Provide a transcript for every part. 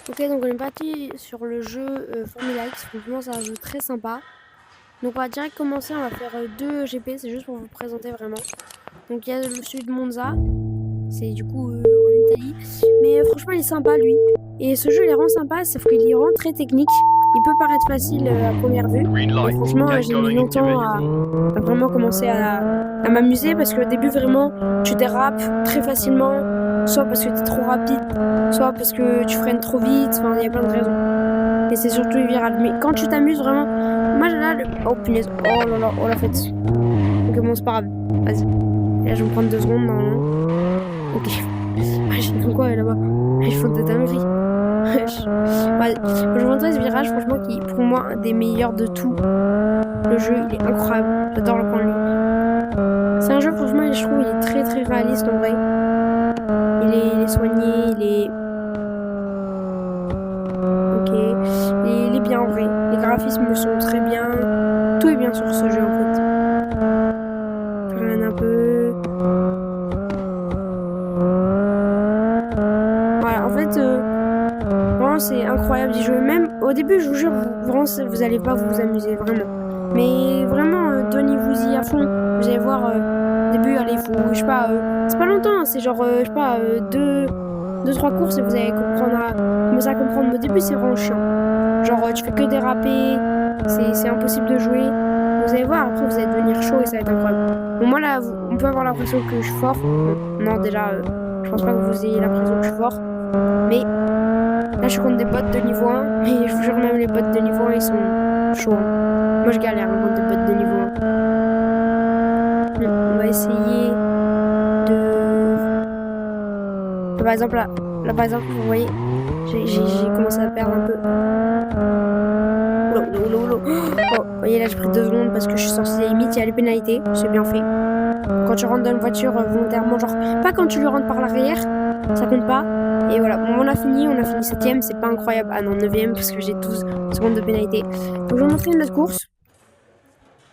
Ok, donc on est parti sur le jeu Formula X. Franchement, c'est un jeu très sympa. Donc on va direct commencer. On va faire deux GP. C'est juste pour vous présenter vraiment. Donc il y a celui de Monza. C'est du coup en Italie. Mais franchement, il est sympa lui. Et ce jeu, il est vraiment sympa. Sauf qu'il est vraiment très technique. Il peut paraître facile à première vue. Et franchement, j'ai mis longtemps à vraiment commencer à m'amuser. Parce qu'au début, vraiment, tu dérapes très facilement. Soit parce que tu es trop rapide, soit parce que tu freines trop vite. Enfin, il y a plein de raisons. Et c'est surtout les virages. Mais quand tu t'amuses vraiment. Moi, là, oh punaise. Oh là là, oh la fête. Ok, bon, c'est pas grave. Vas-y. Là, je vais me prendre 2 secondes normalement. Ok. Ah, j'ai fait quoi là-bas? Ils font des dingueries. Ouais, je vous montrer ce virage, franchement, qui est pour moi un des meilleurs de tout. Le jeu, il est incroyable. J'adore le point de vue. C'est un jeu, franchement, je trouve, il est très très réaliste en vrai. Il est soigné, ok. Il est bien en vrai. Les graphismes sont très bien. Tout est bien sur ce jeu en fait. Je regarde un peu. Voilà, en fait, vraiment c'est incroyable d'y jouer. Même au début, je vous jure, vous allez pas vous amuser vraiment. Mais vraiment, donnez-vous-y à fond. Vous allez voir, au début, allez, faut, je sais pas, c'est pas longtemps, hein, c'est genre, je sais pas, 2-3 courses et vous allez commencer à comprendre. Au début, c'est vraiment chiant. Genre, tu fais que déraper, c'est impossible de jouer. Vous allez voir, après, vous allez devenir chaud et ça va être incroyable. Bon, moi, là, on peut avoir l'impression que je suis fort. Bon, non, déjà, je pense pas que vous ayez l'impression que je suis fort. Mais là, je suis contre des bots de niveau 1. Mais je vous jure, même les bots de niveau 1, ils sont chauds. Hein. Moi, je galère contre des bots de niveau 1. On va essayer de... Par exemple, là par exemple, vous voyez, j'ai commencé à perdre un peu. Oh, vous voyez, là, j'ai pris 2 secondes parce que je suis sortie des limites. Il y a les pénalités, c'est bien fait. Quand tu rentres dans une voiture volontairement, genre, pas quand tu lui rentres par l'arrière, ça compte pas. Et voilà, bon, on a fini 7ème, c'est pas incroyable. Ah non, 9ème, parce que j'ai 12 secondes de pénalité. Donc, je vais vous montrer une autre course.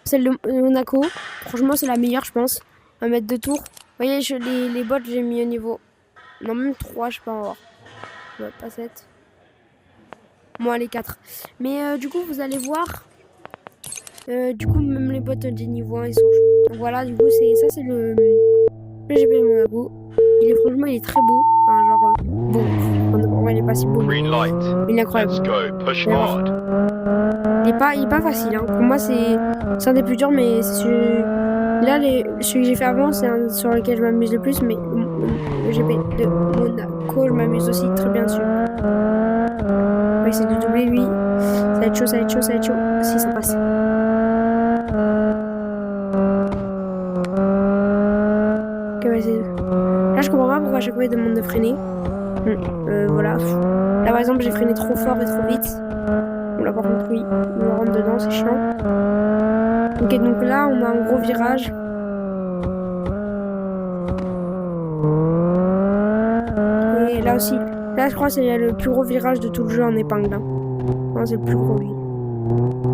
Celle de Monaco. Franchement, c'est la meilleure, je pense. 1 mètre de tour. Vous voyez, les bots, j'ai mis au niveau. Non, même 3, je sais pas encore. Ouais, pas 7. Moi, les 4. Mais du coup, vous allez voir. Du coup, même les bots des niveaux 1, ils sont chauds. Donc voilà, du coup, ça, c'est le GP de Monaco. Franchement, il est très beau. Enfin, genre, beau. En vrai, il est pas si beau. Mais il est incroyable. Il est pas facile. Hein. Pour moi, c'est un des plus durs, mais là, celui que j'ai fait avant, c'est un sur lequel je m'amuse le plus. Mais le GP de Monaco, je m'amuse aussi très bien dessus. On va essayer de doubler lui. Ça va être chaud, ça va être chaud, ça va être chaud. Si, ça passe. Ok, on va essayer. Là, je comprends pas pourquoi à chaque fois il demande de freiner. Voilà. Là, par exemple, j'ai freiné trop fort et trop vite. Bon, là, par contre, oui, on me rentre dedans, c'est chiant. Ok, donc là, on a un gros virage. Et là aussi. Là, je crois que c'est le plus gros virage de tout le jeu en épingle. Hein. Non, c'est le plus gros, lui.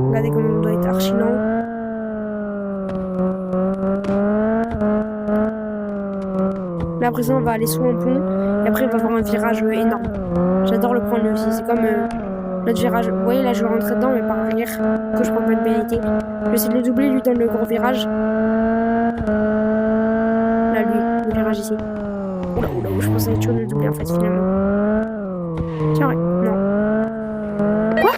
Regardez comment on doit être archi lent. Là, après ça, on va aller sous un pont. Et après, on va avoir un virage énorme. J'adore le prendre, lui aussi. C'est comme l'autre virage. Vous voyez, là, je vais rentrer dedans, mais par arrière, que je prends pas de pénalité. Je vais essayer de le doubler, lui, dans le gros virage. Là, lui, le virage ici. Oula, je pensais être chaud de le doubler, en fait, finalement. Tiens, ouais, non. Quoi?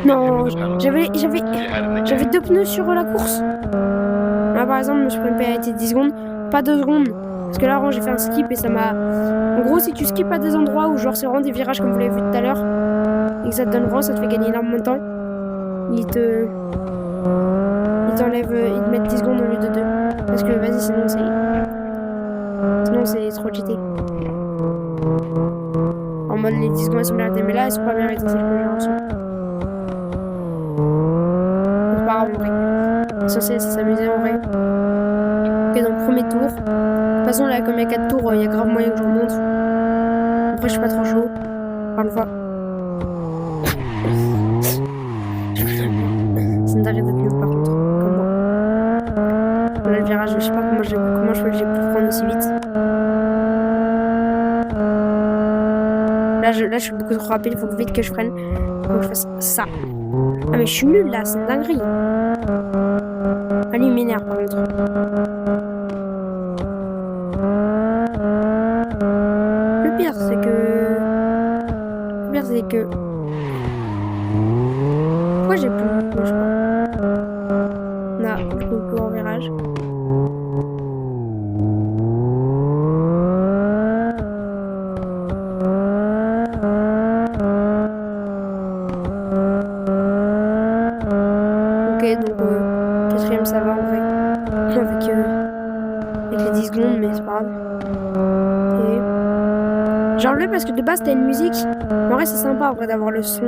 Non, j'avais 2 pneus sur la course. Là, par exemple, je me suis pris une pénalité de 10 secondes. Pas 2 secondes. Parce que là, avant, j'ai fait un skip et ça m'a... En gros, si tu skips à des endroits où, genre, c'est vraiment des virages comme vous l'avez vu tout à l'heure, et que ça te donne vraiment, ça te fait gagner énormément de temps, il t'enlève... il te met 10 secondes au lieu de 2. Parce que, vas-y, sinon, c'est trop cheaté. En mode, les 10 secondes, elles sont bien arrêtées. Mais là, elles sont pas bien arrêtées, celles que j'ai reçues. C'est pas grave, en vrai. Censé s'amuser, en vrai. Ok, dans le premier tour. De toute façon, là, comme il y a 4 tours, il y a grave moyen que je remonte. Après, je suis pas trop chaud. Par une fois. C'est une dinguerie d'être nul, par contre. Comme moi. Là, le virage, je sais pas comment j'ai pu prendre aussi vite. Là, Là, je suis beaucoup trop rapide, il faut vite que je freine. Donc je fasse ça. Ah mais je suis nulle là, c'est une dinguerie. Ah lui il m'énerve par contre. Le pire c'est que... Pourquoi j'ai plus... Je sais pas. Non, je peux plus en virage. Quatrième ça va en vrai. Avec les 10 secondes, mais c'est pas grave. Et... j'ai enlevé parce que de base c'était une musique. En vrai c'est sympa en vrai d'avoir le son.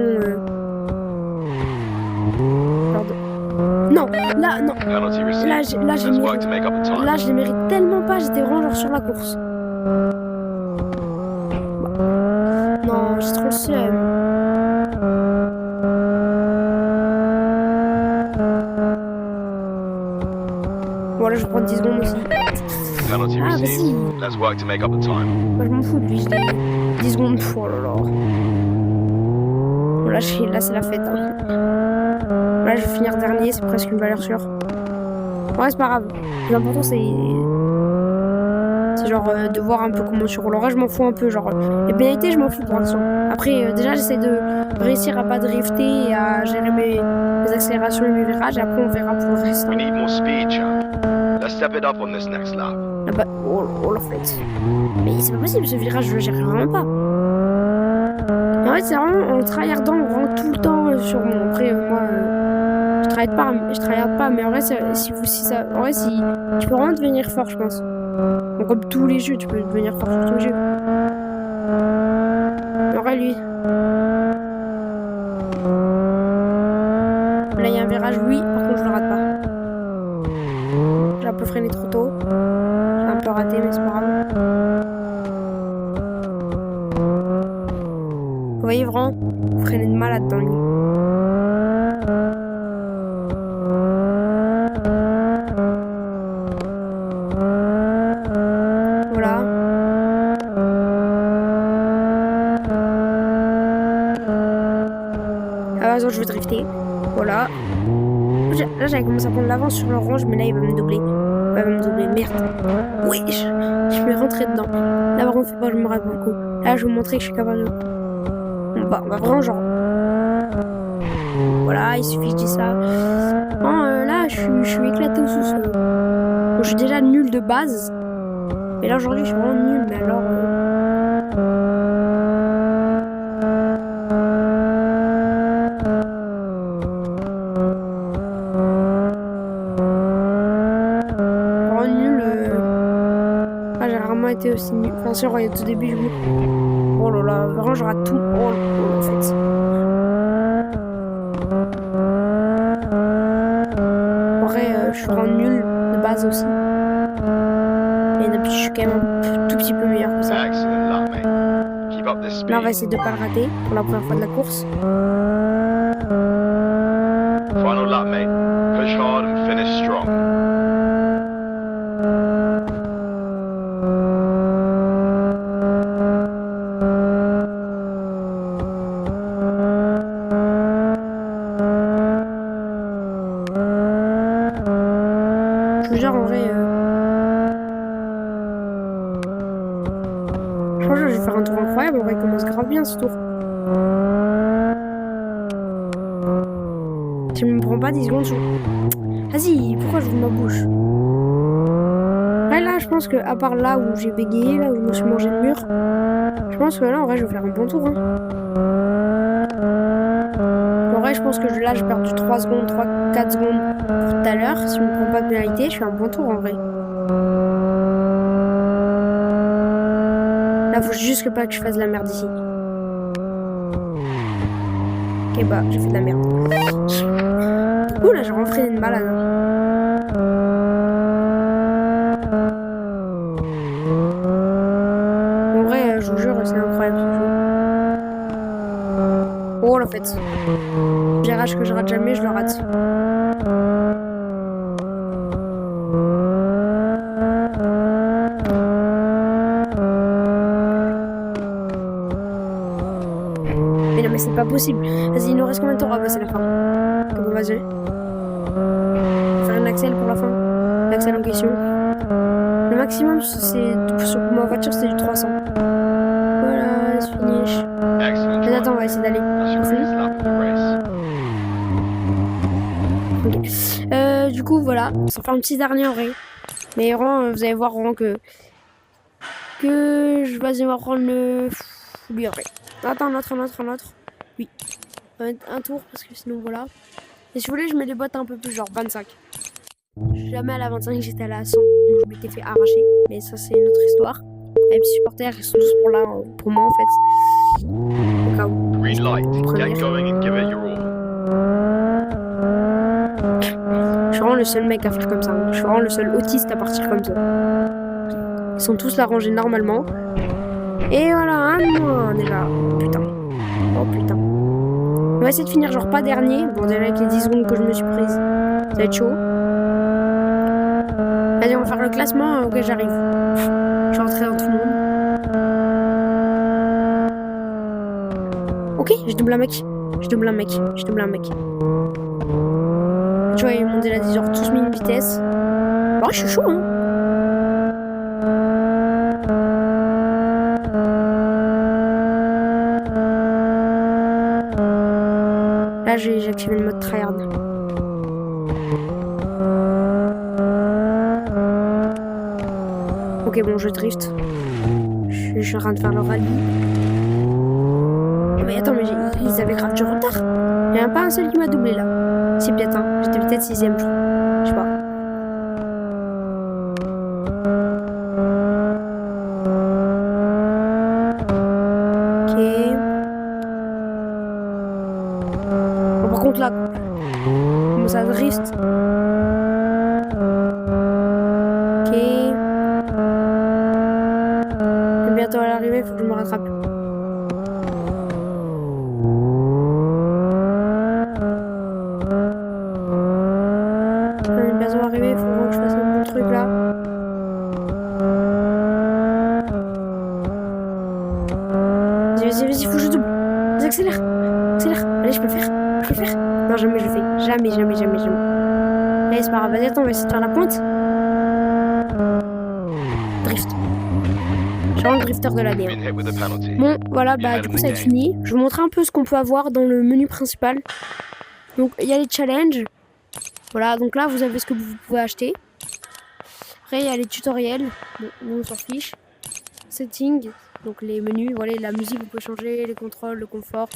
Non, là non. Là je les mérite tellement pas, j'étais vraiment genre sur la course. Non, j'ai trop le seum. Bon là je vais prendre 10 secondes aussi. Ah vas-y. Moi je m'en fous de lui, j'ai 10 secondes. Oh là là. Bon, là c'est la fête. Hein. Là je vais finir dernier, c'est presque une valeur sûre. Ouais c'est pas grave. L'important c'est genre de voir un peu comment tu roules. En vrai je m'en fous un peu. Genre les pénalités je m'en fous pour l'instant. Après déjà j'essaie de réussir à pas drifter et à gérer mes accélérations et mes virages. Et après on verra pour le reste. Let's step it up on this next lap. Ah bah, oh la fête. Mais c'est pas possible, ce virage, je le gère vraiment pas. Et en fait, c'est vraiment en tryhardant vraiment tout le temps sur mon. Après, moi, je tryhard pas, mais en vrai, si tu peux vraiment devenir fort, je pense. Donc, comme tous les jeux, tu peux devenir fort sur tous les jeux. Mais en vrai, lui. Là, il y a un virage, oui, par contre, je le rate pas. J'ai un peu freiné trop tôt. J'ai un peu raté, mais c'est pas grave. Vous voyez vraiment, freiner de malade dans lui. Voilà. Ah, je vais drifter. Voilà. Là, j'avais commencé à prendre l'avance sur l'orange, mais là, il va me doubler. Merde. Oui, je vais rentrer dedans. Là, par contre, faut pas que je me rate beaucoup. Là, je vais vous montrer que je suis capable de... On va vraiment, genre... Voilà, il suffit que je dise ça. Non, là, je suis éclaté au sous-sol. Bon, je suis déjà nul de base. Mais là, aujourd'hui, je suis vraiment nul. Mais alors... été aussi nul. Enfin, si, au tout début, oh là là, vraiment, je rate tout. Oh là là, en fait. En vrai, je suis vraiment nul de base aussi. Et depuis, je suis quand même un tout petit peu meilleur que ça. Là, on va essayer de pas le rater pour la première fois de la course. Final lap, mate. Push hard and finish strong. En vrai, franchement, je vais faire un tour incroyable. En vrai, il commence grave bien ce tour. Je me prends pas 10 secondes sur... Vas-y, pourquoi j'ouvre ma bouche? Là, je pense que à part là où j'ai bégayé, là où je me suis mangé le mur, je pense que là, en vrai, je vais faire un bon tour. Hein. En vrai, je pense que là, j'ai perdu 3 secondes, 3-4 secondes pour tout à l'heure. Si je me prends pas de pénalité, je fais un bon tour en vrai. Là, faut juste pas que je fasse de la merde ici. Ok, bah, j'ai fait de la merde. Ouh, là, j'ai vraiment freiné de malade. En vrai, je vous jure, c'est incroyable ce jeu. Oh, la fête. Virage que je rate jamais, je le rate. mais c'est pas possible. Vas-y, il nous reste combien de temps? Ah bah c'est la fin. Comment vas-y? Faire un axel pour la fin. L'axel en question. Le maximum, c'est sur ma voiture, c'est du 300. Voilà, c'est finish. Excellent Mais drive. attends, on va essayer d'aller. That's your first lap of the race. Ok. Du coup, voilà. Ça fait un petit dernier en vrai. Mais vraiment, vous allez voir vraiment que vas-y, on va prendre le... Lui après. Attends, un autre. Oui. On va mettre un tour parce que sinon, voilà. Et si vous voulez, je mets les bottes un peu plus, genre 25. Jamais à la 25, j'étais à la 100. Donc je m'étais fait arracher. Mais ça, c'est une autre histoire. Les petits supporters, ils sont tous pour là, pour moi en fait. Au cas où. Green light. Première. Get going and give it your all. Je suis vraiment le seul mec à faire comme ça. Je suis vraiment le seul autiste à partir comme ça. Ils sont tous là rangés normalement. Et voilà, un moins déjà. Putain. Oh putain. On va essayer de finir genre pas dernier. Bon, déjà avec les 10 secondes que je me suis prise, ça va être chaud. Allez, on va faire le classement auquel j'arrive. Je suis rentrée dans tout le monde. Ok, je double un mec. Tu vois, ils m'ont déjà dit genre tous mis une vitesse. Bon, je suis chaud, hein. Là, j'ai activé le mode tryhard. Ok, bon, je drift. Je suis en train de faire le rallye. Mais attends, mais ils avaient grave du retard. Il n'y en a pas un seul qui m'a doublé là. Si, peut-être un. J'étais peut-être 6ème, je crois. Je sais pas. Ok. Bon, par contre là, comment ça drift. Ok. Et bientôt à l'arrivée, il faut que je me rattrape. Il faut que je fasse un bon truc là. Vas-y, faut que je double. Vas-y, accélère. Allez, je peux le faire. Non, jamais je le fais. Jamais. Allez, c'est pas grave. Vas-y, attends, on va essayer de faire la pointe. Drift. Je suis vraiment le drifter de l'année. Been hit with a penalty. Bon, voilà, bah du coup ça va être fini. Je vous montre un peu ce qu'on peut avoir dans le menu principal. Donc, il y a les challenges. Voilà, donc là, vous avez ce que vous pouvez acheter. Après, il y a les tutoriels. Bon, nous, on s'en fiche. Settings, donc les menus. Voilà, la musique, vous pouvez changer. Les contrôles, le confort.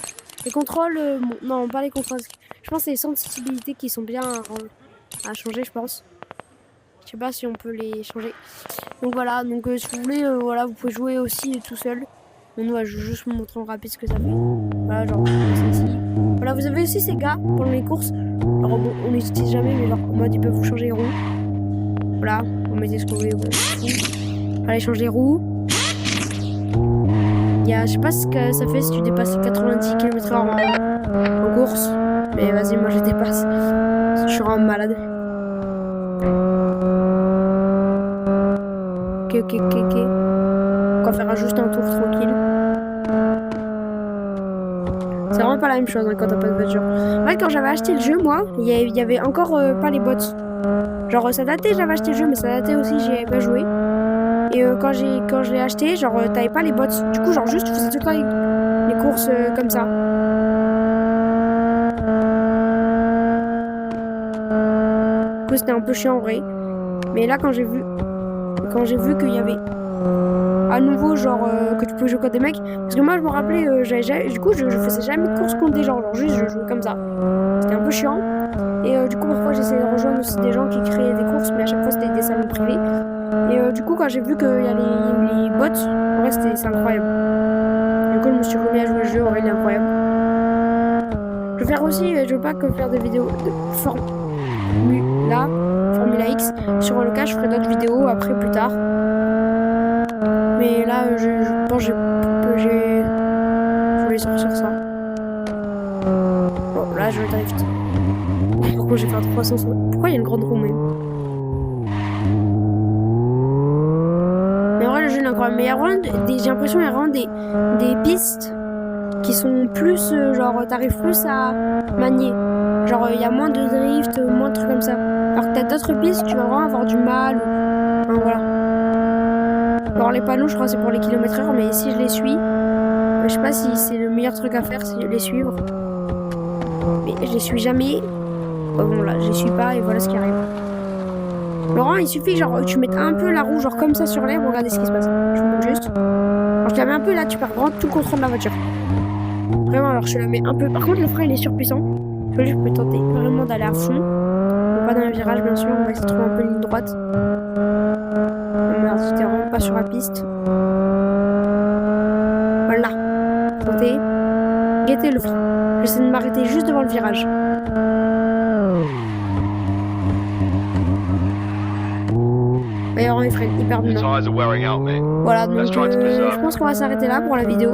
Les contrôles, bon, non, pas les contrôles. Je pense que c'est les sensibilités qui sont bien à changer, je pense. Je sais pas si on peut les changer. Donc voilà, donc si vous voulez, voilà, vous pouvez jouer aussi tout seul. Bon, nous, je vais juste vous montrer en rapide ce que ça fait. Voilà, genre, celle-ci. Voilà, vous avez aussi ces gars pendant les courses. Alors bon, on les utilise jamais, mais genre en mode ils peuvent vous changer les roues. Voilà, vous mettez ce que vous voulez. Allez, changer les roues. Il y a, je sais pas ce que ça fait si tu dépasses les 90 km/h en course. Mais vas-y, moi je dépasse. Je suis vraiment malade. Ok. On va faire juste un tour tranquille. C'est vraiment pas la même chose hein, quand t'as pas de voiture. En fait, quand j'avais acheté le jeu, moi, il y avait encore pas les bots. Genre, ça datait, j'avais acheté le jeu, mais ça datait aussi, j'y avais pas joué. Et quand je l'ai acheté, genre, t'avais pas les bots. Du coup, genre, juste, tu faisais tout le temps les courses comme ça. Du coup, c'était un peu chiant en vrai. Mais là, quand j'ai vu qu'il y avait à nouveau genre que tu pouvais jouer contre des mecs, parce que moi je me rappelais du coup je faisais jamais de course contre des gens, genre juste je jouais comme ça, c'était un peu chiant. Et du coup parfois j'essayais de rejoindre aussi des gens qui créaient des courses, mais à chaque fois c'était des salons privés. Et du coup quand j'ai vu qu'il y a les bots, en vrai c'est incroyable. Du coup je me suis remis à jouer au jeu, en vrai il est incroyable. Je vais faire aussi, je veux pas que faire des vidéos de Formula X sur le cas, je ferai d'autres vidéos après plus tard. Mais là, je pense que je voulais sortir ça. Bon, là, je vais drift. Pourquoi j'ai fait un 360? Pourquoi il y a une grande roue même? Mais en vrai, le jeu est incroyable. Mais il y a vraiment j'ai l'impression qu'il y a vraiment des pistes qui sont plus, genre, t'arrives plus à manier. Genre, il y a moins de drift, moins de trucs comme ça. Alors que t'as d'autres pistes, tu vas vraiment avoir du mal. Enfin, voilà. Alors, les panneaux, je crois, c'est pour les kilomètres/heure, mais si je les suis, je sais pas si c'est le meilleur truc à faire, c'est les suivre. Mais je les suis jamais. Bon, là, je les suis pas, et voilà ce qui arrive. Laurent, il suffit, genre, tu mets un peu la roue, genre, comme ça sur l'air, regardez ce qui se passe. Je vous montre juste. Alors, je la mets un peu là, tu perds vraiment tout le contrôle de la voiture. Vraiment, alors, je la mets un peu. Par contre, le frein, il est surpuissant. Je peux tenter vraiment d'aller à fond. Donc, pas dans un virage, bien sûr. On va essayer de trouver un peu une ligne droite. Merde, j'étais vraiment pas sur la piste. Voilà. Tentez. Guettez le frein. J'essaie de m'arrêter juste devant le virage. Et alors, il freine hyper bien. Your tires are wearing out, mate. Voilà, donc Let's try to preserve. je pense qu'on va s'arrêter là pour la vidéo.